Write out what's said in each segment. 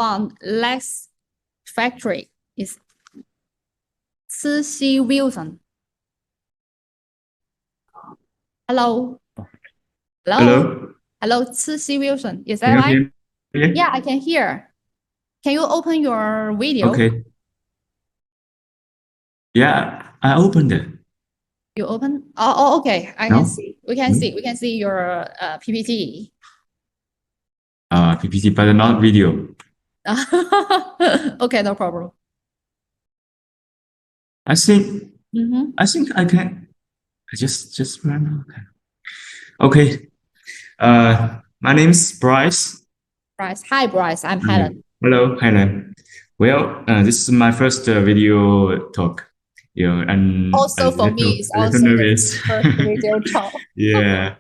found less factory is Cixi Wilson. Hello. Hello. Hello, Cixi Wilson. Is that Can you right? hear me? Yeah, I can hear. Can you open your video? Okay. Yeah, I opened it. You open? Oh, okay. I No? can see. We can see. We can see your PPT. PPT, but not video. Okay, no problem. I think Mm-hmm. I can just run. Okay. My name's Bryce. Bryce. Hi, Bryce. I'm Helen. Hello, Helen. Well, this is my first video talk. And Also for me, it's a little also the nervous. first video talk. Yeah.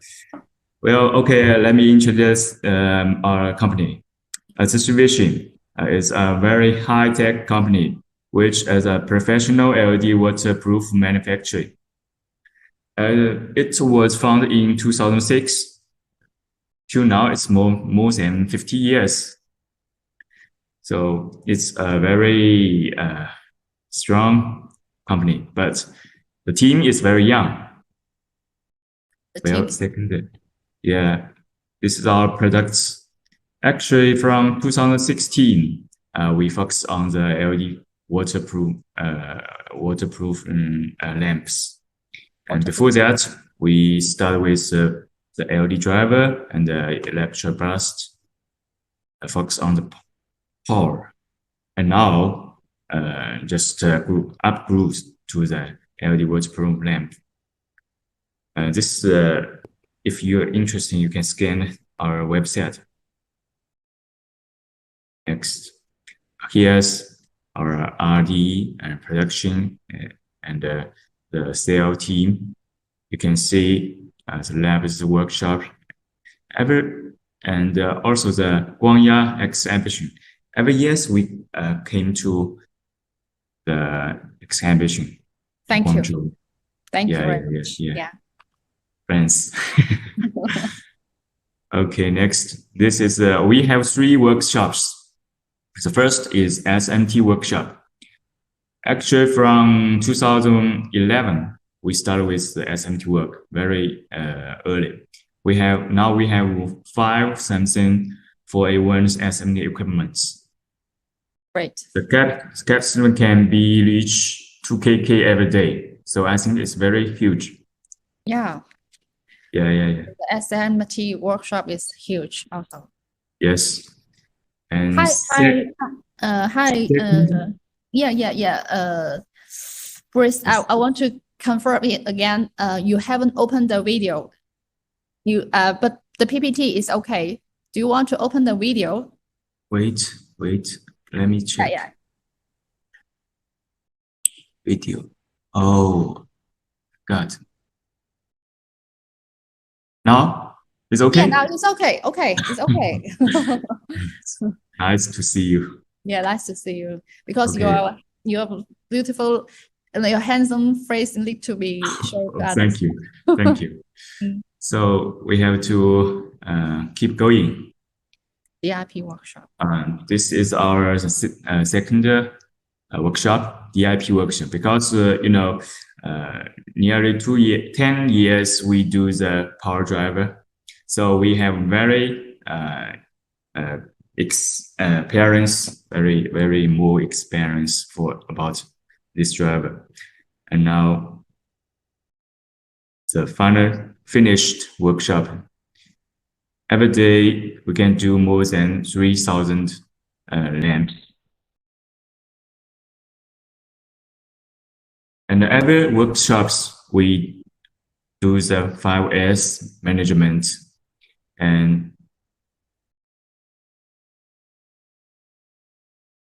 Well, okay. Let me introduce our company. Cixi is a very high-tech company, which is a professional LED waterproof manufacturing. It was founded in 2006. Till now, it's more than 50 years. So it's a very strong company, but the team is very young. Second, yeah, this is our products. Actually, from 2016, we focus on the LED waterproof lamps. And before that, we started with the LED driver and the electro burst, focus on the power. And now, just upgrade to the LED waterproof lamp. This, if you're interested, you can scan our website. Next, here's our R&D and production and the sales team. You can see the lab is the workshop. And also the Guangya exhibition. Every year we came to the exhibition. Thank you. Guangzhou. Thank you very much. Yeah. Friends. Okay, next. This is we have 3 workshops. The first is SMT workshop. Actually, from 2011, we started with the SMT work very early. We have 5 Samsung 4A1's SMT equipments. Great. The capacity can be reached 2K every day. So I think it's very huge. Yeah. Yeah. The SMT workshop is huge also. Yes. And Bruce, I want to confirm it again. You haven't opened the video. But the PPT is okay. Do you want to open the video? Wait. Let me check. Yeah. Video. Oh, God. Now it's okay. Yeah, now it's okay. Okay, it's okay. Nice to see you. Yeah, nice to see you because Okay. you have beautiful and your handsome face need to be shown. Thank you. Thank you. So we have to keep going. DIP workshop. This is our second workshop, DIP workshop, because nearly 10 years we do the power driver, so we have very experience, very more experience about this driver, and now the finished workshop. Every day we can do more than 3,000 lamps. And every workshops we do the 5S management, and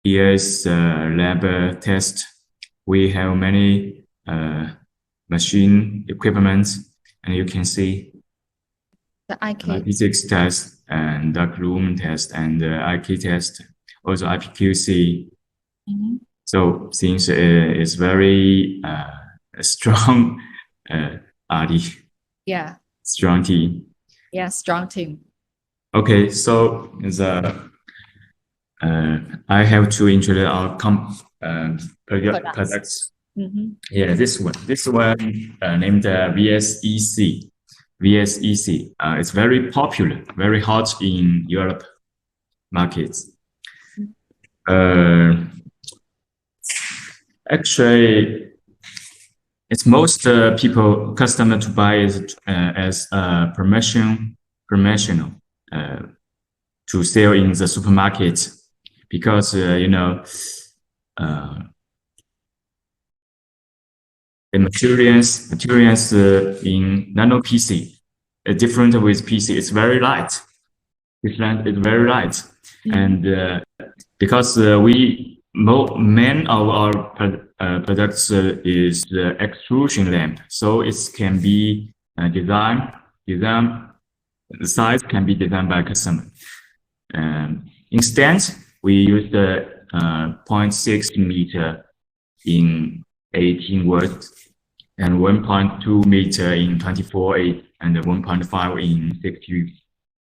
here's lab test. We have many machine equipment, and you can see the IP6 test and darkroom test and IK test, also IPQC. So since it's very strong RD. Yeah. Strong team. Yeah, strong team. Okay, so the I have to introduce our products. Yeah, this one named VSEC. VSEC. It's very popular, very hot in Europe markets. Actually, it's most customer to buy it as promotional to sell in the supermarket, because the materials in Nano PC are different with PC. It's very light. It's very light, and because main of our products is the extrusion lamp, so it can be designed. The size can be designed by customer. Instead, we use the 0.6 meter in 18 watts and 1.2 meter in 24/8 and 1.5 in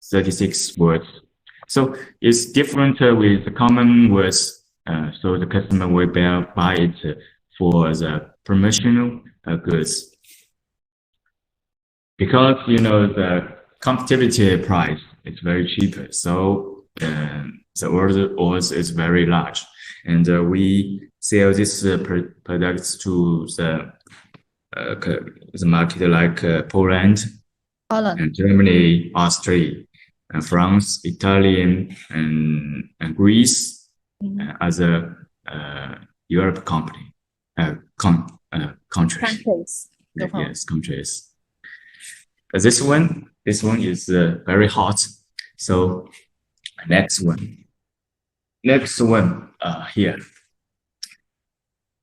36 watts. So it's different with the common words. So the customer will buy it for the promotional goods, because the competitive price is very cheap. So the order is very large, and we sell these products to the market like Poland, and Germany, Austria, and France, Italy, and Greece, as a Europe company, countries. Yes, countries. This one is very hot. So next one here.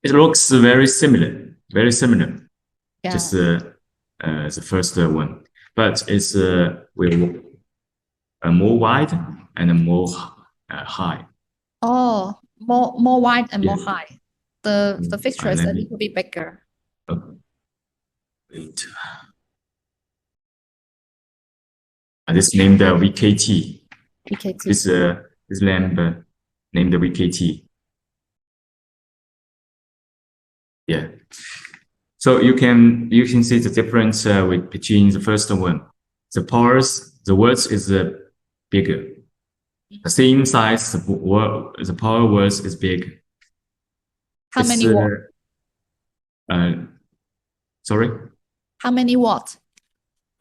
It looks very similar. Yeah. Just the first one, but it's more wide and more high. Oh, more wide and more high. The fixture is a little bit bigger. Wait. This named VKT. VKT. This lamp named VKT. Yeah. So you can see the difference between the first one. The words is bigger. The same size, the power words is big. How many watt? Sorry? How many watt?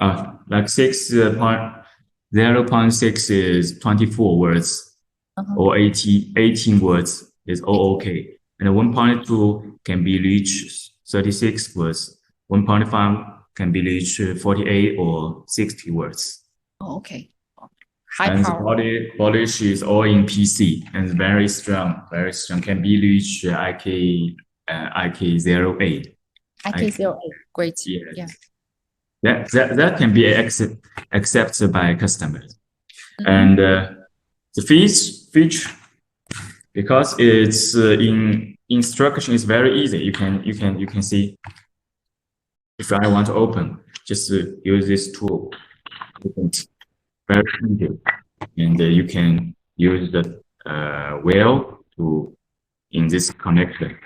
Like 0.6 is 24 words, or 18 words is all okay. And 1.2 can be reached 36 words. 1.5 can be reached 48 or 60 words. Oh, okay. And power. The body is all in PC and very strong, can be reached IK08. IK08, great. Yeah. That can be accepted by customers. And the feature, because it's in instruction is very easy. You can see. If I want to open, just use this tool. Very easy, and you can use the wheel to in this connector.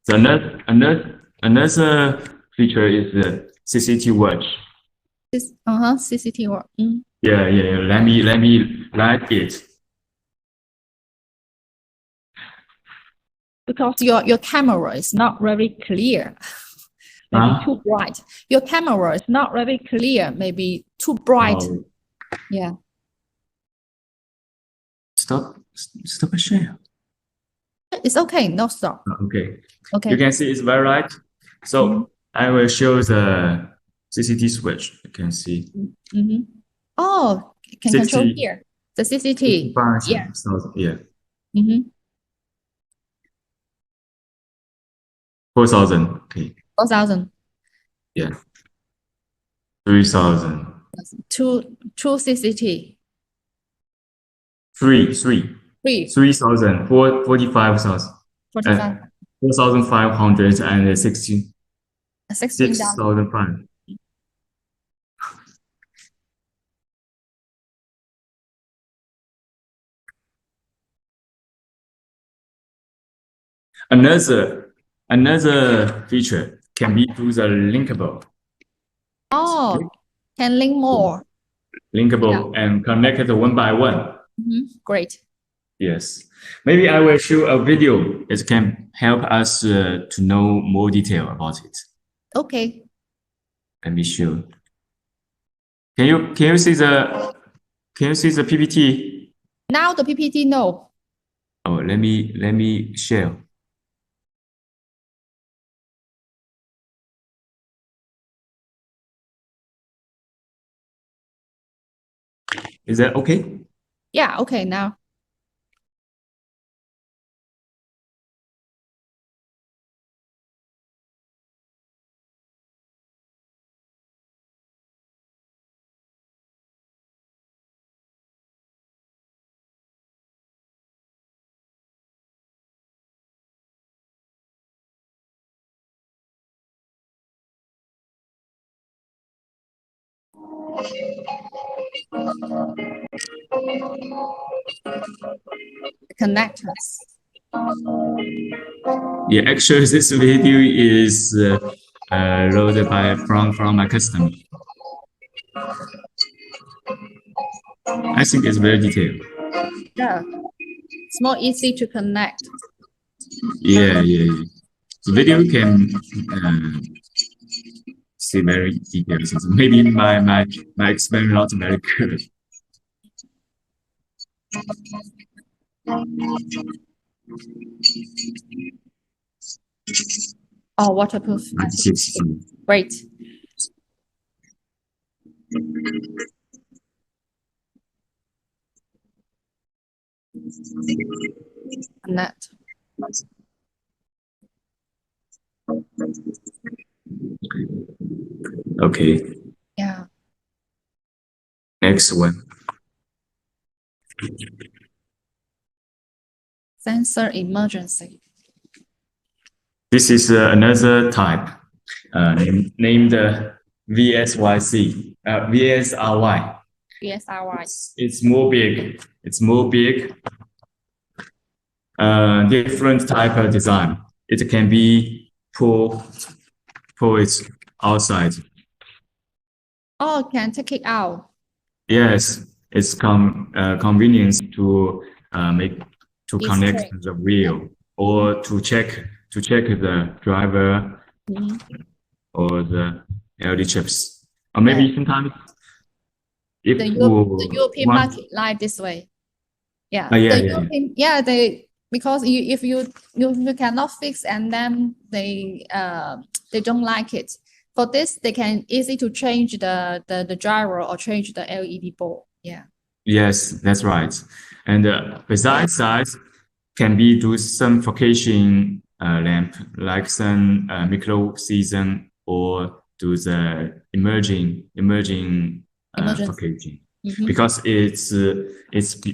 So another feature is the CCT watch. CCT watch. Yeah. Let me light it. Because your camera is not very clear. Maybe too bright. Your camera is not very clear. Maybe too bright. Yeah. Stop share. It's okay. No stop. Okay. You can see it's very light. So I will show the CCT switch. You can see. Oh, can control here. The CCT. Yeah. Yeah. 4,000. Okay. 4,000. Yeah. 3,000. Two CCT. 3,000. 45,000. 4,500 and 6,500. Another feature can be through the linkable. Oh, can link more. Linkable and connected one by one. Great. Yes. Maybe I will show a video. It can help us to know more detail about it. Okay. Let me show. Can you see the PPT? Now the PPT, no. Oh, let me share. Is that okay? Yeah, okay, now. Connectors. Yeah, actually, this video is loaded from my customer. I think it's very detailed. Yeah, it's more easy to connect. Yeah. The video can see very detailed things. Maybe my experience not very good. Oh, waterproof. Great. Connect. Okay. Yeah. Next one. Sensor emergency. This is another type named VSYC, VSRY. VSRY. It's more big. It's more big. Different type of design. It can be pull it outside. Oh, can take it out. Yes, it's convenience to connect the wheel or to check the driver or the LED chips, or maybe sometimes if the European market like this way. Yeah. Because if you cannot fix and then they don't like it. For this, they can easy to change the driver or change the LED bulb. Yeah. Yes, that's right. And besides that, can be do some vacation lamp like some micro season or do the emerging vacation. Because it's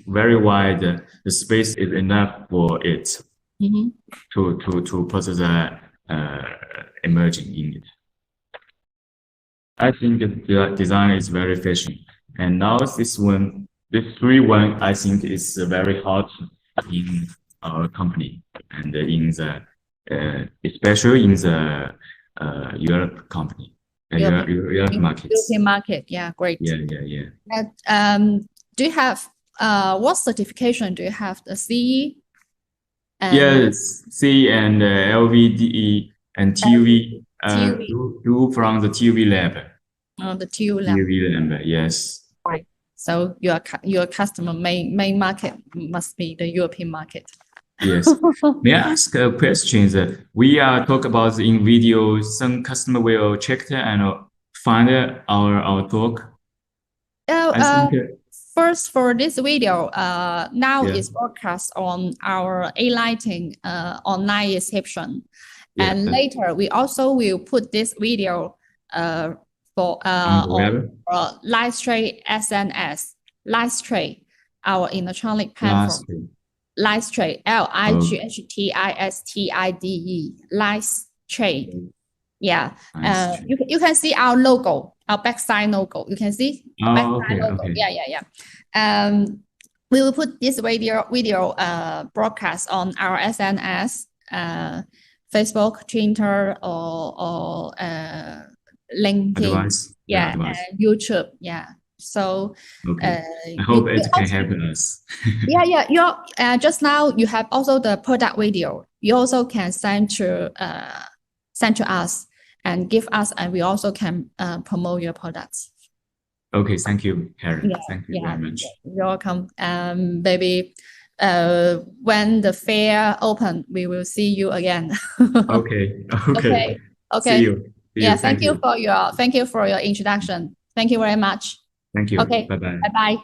very wide. The space is enough for it to put the emerging in it. I think the design is very efficient. And now this 3-1, I think is very hot in our company and in the especially in the Europe company. Europe markets. European market, yeah, great. Yeah. Do you have what certification do you have? The CE? Yes, C and LVDE and TUV. Do from the TUV lab. Oh, the TUV lab. TUV lab, yes. Right. So your customer main market must be the European market. Yes. May I ask a question? We are talk about in video. Some customer will check and find our talk. First, for this video, now it's broadcast on our A-Lighting online reception, and later we also will put this video for on Lightstrade SNS, Lightstrade, our electronic platform. Lightstrade, Lightstrade, Lightstrade. Yeah. You can see our logo, our backside logo. You can see backside logo. Okay. Yeah. We will put this video broadcast on our SNS Facebook, Twitter, or LinkedIn, advice. Advice. YouTube, So okay, I hope it can help us. You just now you have also the product video. You also can send to us and give us, and we also can promote your products. Okay, thank you, Karen. Thank you very much. You're welcome. Maybe when the fair open, we will see you again. Okay. See you. Thank you for your introduction. Thank you very much. Thank you. Okay. Bye-bye. Bye-bye.